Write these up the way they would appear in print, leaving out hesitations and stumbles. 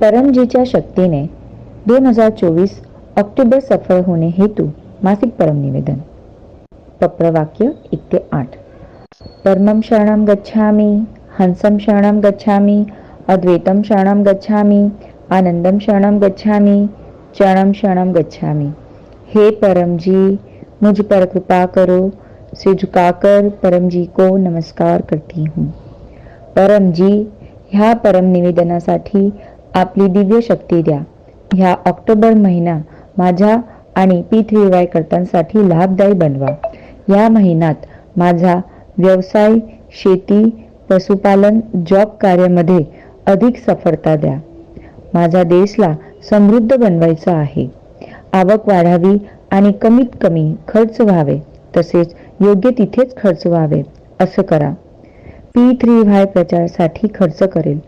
परमजीच्या शक्तीने 2024 ऑक्टोबर सफल होणे हेतू मासिक परम निवेदन. पप्रवाक्य 1 ते 8. परमं शरणं गच्छामि, हंसं शरणं गच्छामि, अद्वैतं शरणं गच्छामि, आनंदं शरणं गच्छामि, चरणं शरणं गच्छामि. हे परम जी, मुझ पर कृपा करो. सिर झुकाकर परम जी को नमस्कार करती हूँ. परम जी, ह्या परम निवेदनासाठी आपली दिव्य शक्ती द्या. ह्या ऑक्टोबर महिना माझ्या आणि P3Y कर्त्यांसाठी लाभदायी बनवा. या महिन्यात माझा व्यवसाय, शेती, पशुपालन, जॉब कार्यामध्ये अधिक सफलता द्या. माझा देशला समृद्ध बनवायचा आहे. आवक वाढावी आणि कमीत कमी खर्च व्हावे, तसेच योग्य तिथेच खर्च व्हावे असं करा. P3Y प्रचारासाठी खर्च करेल.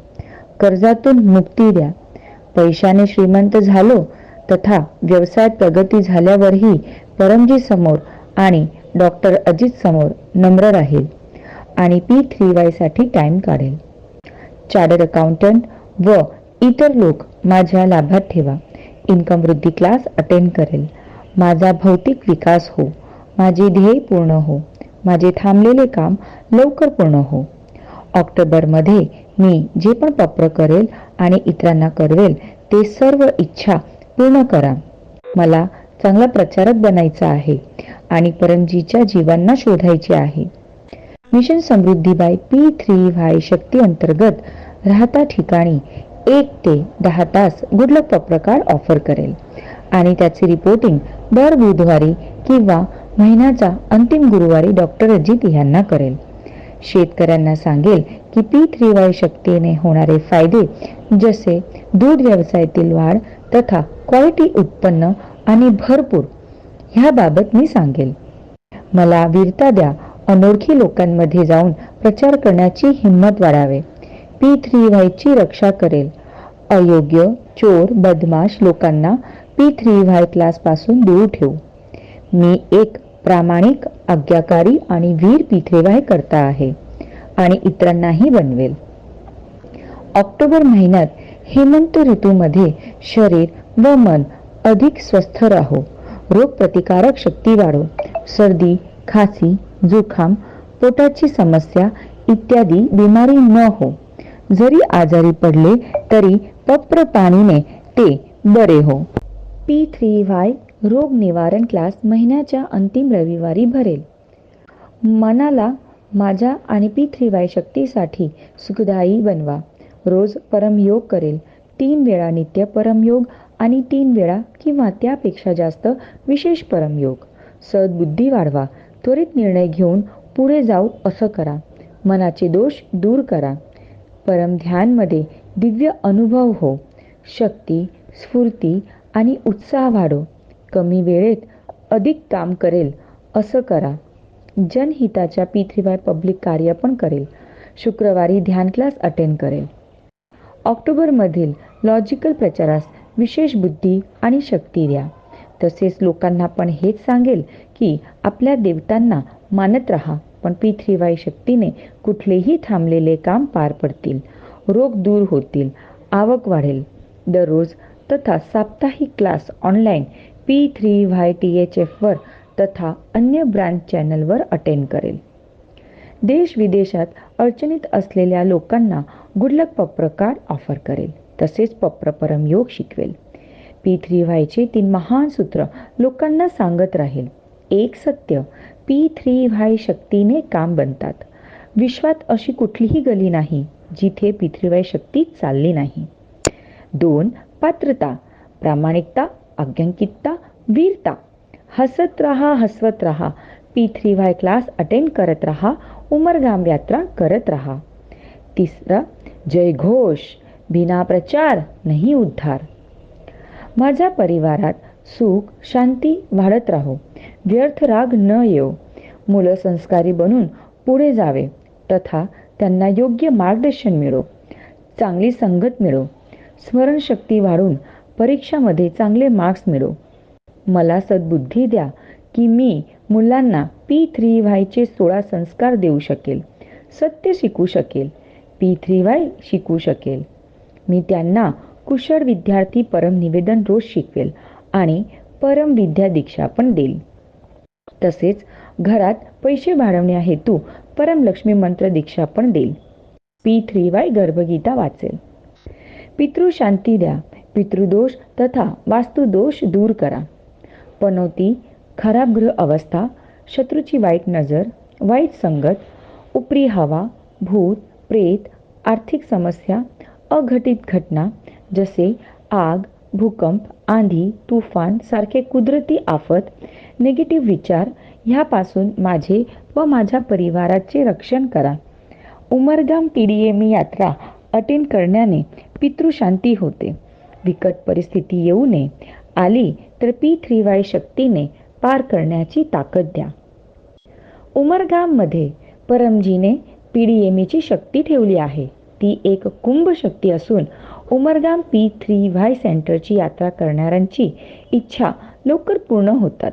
कर्जातून मुक्ती द्या. पैशाने श्रीमंत झालो तथा व्यवसायात प्रगती झाल्यावरही परमजी समोर आणि डॉक्टर अजित समोर नम्र राहील आणि P3Y साठी टाइम काढेल. चार्टर्ड अकाउंटंट व इतर लोक माझ्या लाभात ठेवा. इन्कम वृद्धी क्लास अटेंड करेल. माझा भौतिक विकास हो. माझे ध्येय पूर्ण हो. माझे थांबलेले काम लवकर पूर्ण हो. ऑक्टोबरमध्ये मी जे पण पप्र करेल आणि इतरांना करवेल ते सर्व इच्छा पूर्ण करा. मला चांगला प्रचारक बनायचा आहे आणि परमजीच्या जीवांना शोधायचे आहे. मिशन समृद्धी बाय P3Y शक्ती अंतर्गत राहता ठिकाणी 1 ते 10 तास गुडलक पत्रकार ऑफर करेल आणि त्याची रिपोर्टिंग दर बुधवारी किंवा महिन्याचा अंतिम गुरुवारी डॉक्टर अजित यांना करेल. शेतकऱ्यांना सांगेल की P3Y शक्तीने होणारे फायदे जसे दूध व्यवसायातील वाढ तथा क्वालिटी उत्पन्न आणि भरपूर ह्याबाबत मी सांगेल. मला वीरता द्या. अनोळखी लोकांमध्ये जाऊन प्रचार करण्याची हिंमत वाढावे. P3Y ची रक्षा करेल. अयोग्य, चोर, बदमाश लोकांना P3Y क्लास पासून दूर ठेवू. मी एक प्रामाणिक, आज्ञाकारी आणि वीर P3Y करता आहे आणि इतरांनाही बनवेल. ऑक्टोबर महिन्यात हेमंत ऋतूमध्ये शरीर व मन अधिक स्वस्थ राहो. रोग प्रतिकारक शक्ती वाढो. सर्दी, खासी, जुखाम, पोटाची समस्या इत्यादी बिमारी न हो. जरी आजारी पडले तरी पप्र पाणीने ते बरे हो. P3Y रोग निवारण क्लास महिन्याच्या अंतिम रविवारी भरेल. मनाला माझ्या आणि P3Y शक्तीसाठी सुखदायी बनवा. रोज परमयोग करेल. 3 वेळा नित्य परमयोग आणि 3 वेळा किंवा त्यापेक्षा जास्त विशेष परमयोग. सद्बुद्धी वाढवा. त्वरित निर्णय घेऊन पुढे जाऊ असं करा. मनाचे दोष दूर करा. परम ध्यानमध्ये दिव्य अनुभव हो. शक्ती, स्फूर्ती आणि उत्साह वाढो. कमी वेळेत अधिक काम करेल असं करा. जनहिताच्या P3Y पब्लिक कार्य पण करेल. शुक्रवारी ध्यान क्लास अटेंड करेल. ऑक्टोबरमधील लॉजिकल प्रचारास विशेष बुद्धी आणि शक्ती द्या. तसेच लोकांना पण हेच सांगेल की आपल्या देवतांना मानत राहा, पण P3Y शक्तीने कुठलेही थांबलेले काम पार पडतील. रोग दूर होतील. आवक वाढेल. दररोज तथा साप्ताहिक क्लास ऑनलाईन P3Y THF वर तथा अन्य ब्रँड चॅनलवर अटेंड करेल. देश विदेशात अडचणीत असलेल्या लोकांना गुडलक पप्र कार्ड ऑफर करेल. तसेच पप्र परमयोग शिकवेल. P3Y चे 3 महान सूत्र लोकांना सांगत राहील. 1 सत्य, P3Y शक्तीने काम बनतात. विश्वात अशी कुठलीही गली नाही जिथे P3Y शक्ती चालली नाही. 2 पात्रता, प्रामाणिकता, आज्ञांकितता, वीरता. हसत राहा, हसवत राहा. P3Y क्लास अटेंड करत राहा. उमरगाम यात्रा करत राहा. 3 जय घोष, बिना प्रचार नाही उद्धार. माझ्या परिवारात सुख, शांती वाढत राहो. व्यर्थ राग न येऊ. मुलं संस्कारी बनून पुढे जावे तथा त्यांना योग्य मार्गदर्शन मिळो. चांगली संगत मिळो. स्मरणशक्ती वाढून परीक्षामध्ये चांगले मार्क्स मिळो. मला सद्बुद्धी द्या की मी मुलांना P3Y चे 16 संस्कार देऊ शकेल. सत्य शिकू शकेल. P3Y शिकू शकेल. मी त्यांना कुशळ विद्यार्थी परम निवेदन रोज शिकवेल आणि परम विद्या दीक्षा पण देईल. तसेच घरात पैसे वाढवण्या हेतू परम लक्ष्मी मंत्र दीक्षा पण देईल. P3Y गर्भगीता वाचेल. पितृशांती द्या. पितृदोष तथा वास्तुदोष दूर करा. पनौती, खराब गृह अवस्था, शत्रूची वाईट नजर, वाईट संगत, उपरी हवा, भूत, प्रेत, आर्थिक समस्या, अघटित घटना जसे आग, भूकंप, आंधी, तुफान सारखे कुदरती आफत, निगेटिव्ह विचार ह्यापासून माझे व माझ्या परिवाराचे रक्षण करा. उमरगाम PDME यात्रा अटेंड करण्याने पितृशांती होते. विकट परिस्थिती येऊ नये. आली तर P3Y शक्तीने पार करण्याची ताकद द्या. उमरगाममध्ये परमजीने PDMEची शक्ती ठेवली आहे. ती एक कुंभ शक्ती असून उमरगाम P3Y सेंटरची यात्रा करणाऱ्यांची इच्छा लवकर पूर्ण होतात.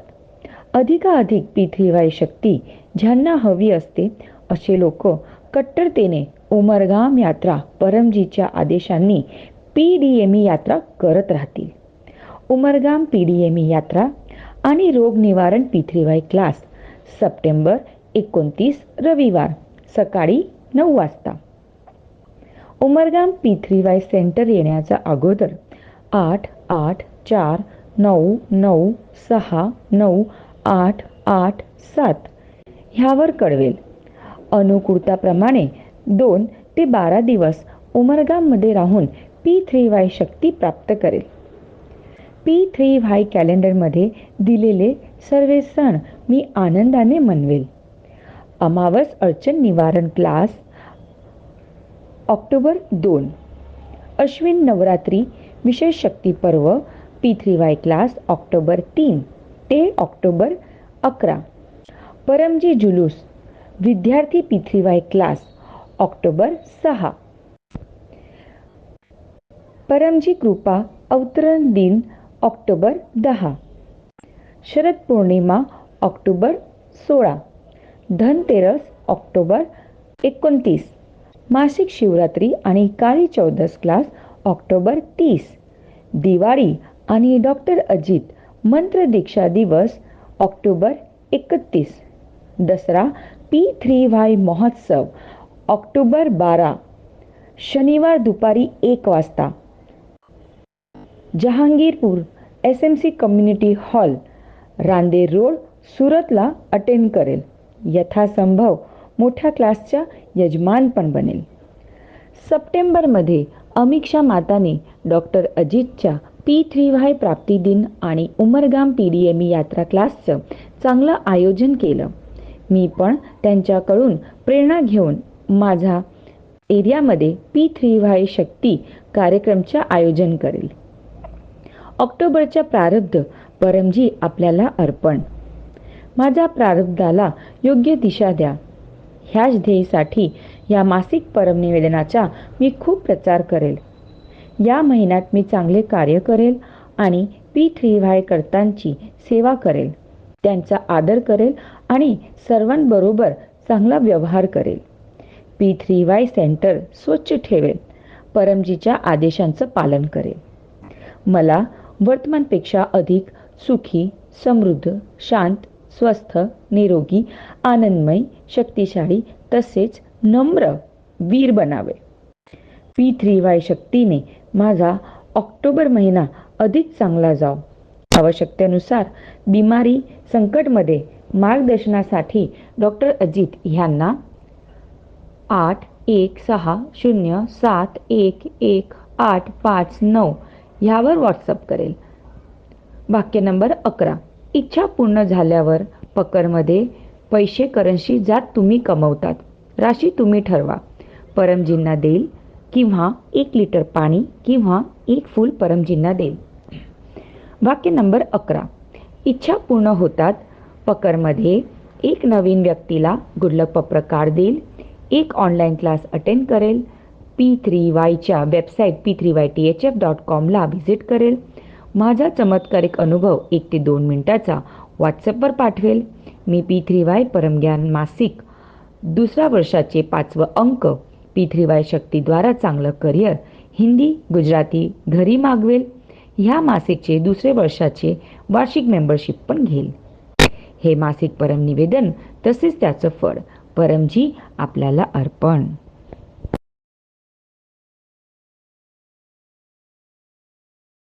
अधिकाधिक P3Y शक्ती ज्यांना हवी असते असे लोक कट्टरतेने उमरगाम यात्रा परमजीच्या आदेशांनी PDME यात्रा करत राहतील. उमरगाम PDME यात्रा आणि रोग निवारण P3Y क्लास सप्टेंबर 29 रविवार सकाळी 9 वाजता. उमरगाम P3Y सेंटर येण्याचा अगोदर 8849969887 ह्यावर कळवेल. अनुकूलताप्रमाणे 2 ते 12 दिवस उमरगाममध्ये राहून P3Y शक्ती प्राप्त करेल. P3Y कॅलेंडरमध्ये दिलेले सर्व सण मी आनंदाने मनवेल. अमावस अडचण निवारण क्लास ऑक्टोबर 2. अश्विन नवरात्री विशेष शक्ती पर्व P3Y क्लास ऑक्टोबर 3 ते ऑक्टोबर 11. परमजी जुलूस विद्यार्थी P3Y क्लास ऑक्टोबर 6. परमजी कृपा अवतरण दिन ऑक्टोबर 10. शरद पौर्णिमा ऑक्टोबर 16. धनतेरस ऑक्टोबर 29. मासिक शिवरात्री आणि काळी चौदस क्लास ऑक्टोबर 30. दिवाळी आणि डॉक्टर अजित मंत्र दीक्षा दिवस ऑक्टोबर 31. दसरा P3Y महोत्सव ऑक्टोबर 12. शनिवार दुपारी 1 वाजता Jahangirpur SMC community hall Rander road सुरतला अटेंड करेल. यथासंभव मोठ्या क्लासच्या यजमान पण बनेल. सप्टेंबरमध्ये अमीक्षा माताने डॉक्टर अजितच्या P3Y प्राप्ती दिन आणि उमरगाम PDME यात्रा क्लासचं चांगलं आयोजन केलं. मी पण त्यांच्याकडून प्रेरणा घेऊन माझ्या एरियामध्ये P3Y शक्ती कार्यक्रमचे आयोजन करेल. ऑक्टोबरच्या प्रारब्ध परमजी आपल्याला अर्पण. माझ्या प्रारब्धाला योग्य दिशा द्या. ह्याच ध्येयासाठी या मासिक परमनिवेदनाचा मी खूप प्रचार करेल. या महिन्यात मी चांगले कार्य करेल आणि P3Y कर्त्यांची सेवा करेल, त्यांचा आदर करेल आणि सर्वांबरोबर चांगला व्यवहार करेल. P3Y सेंटर स्वच्छ ठेवेल. परमजीच्या आदेशांचं पालन करेल. मला वर्तमानपेक्षा अधिक सुखी, समृद्ध, शांत, स्वस्थ, निरोगी, आनंदमय, शक्तिशाली तसेच नम्र वीर बनावे. P3Y शक्तीने माझा ऑक्टोबर महिना अधिक चांगला जाओ. आवश्यकतेनुसार बिमारी संकटमध्ये मार्गदर्शनासाठी डॉक्टर अजित ह्यांना 8160711859 ह्यावर व्हॉट्सअप करेल. वाक्य नंबर 11. इच्छा पूर्ण झाल्यावर पकरमध्ये पैसे करन्सी ज्यात तुम्ही कमवतात. राशी तुम्ही ठरवा. परमजींना देईल किंवा 1 लिटर पाणी किंवा 1 फूल परमजींना देईल. वाक्य नंबर 11. इच्छा पूर्ण होतात. पकरमध्ये 1 नवीन व्यक्तीला गुडलक पत्र कार्ड देईल. 1 ऑनलाईन क्लास अटेंड करेल. P3Yच्या वेबसाईट p3ythf.com ला व्हिजिट करेल. माझा चमत्कारिक अनुभव 1 ते 2 मिनिटाचा व्हॉट्सअपवर पाठवेल. मी P3Y परमज्ञान मासिक 2ऱ्या वर्षाचे 5वं अंक P3Y शक्तीद्वारा चांगलं करिअर हिंदी, गुजराती घरी मागवेल. ह्या मासिकचे दुसरे वर्षाचे वार्षिक मेंबरशिप पण घेईल. हे मासिक परमनिवेदन तसेच त्याचं फळ परमजी आपल्याला अर्पण.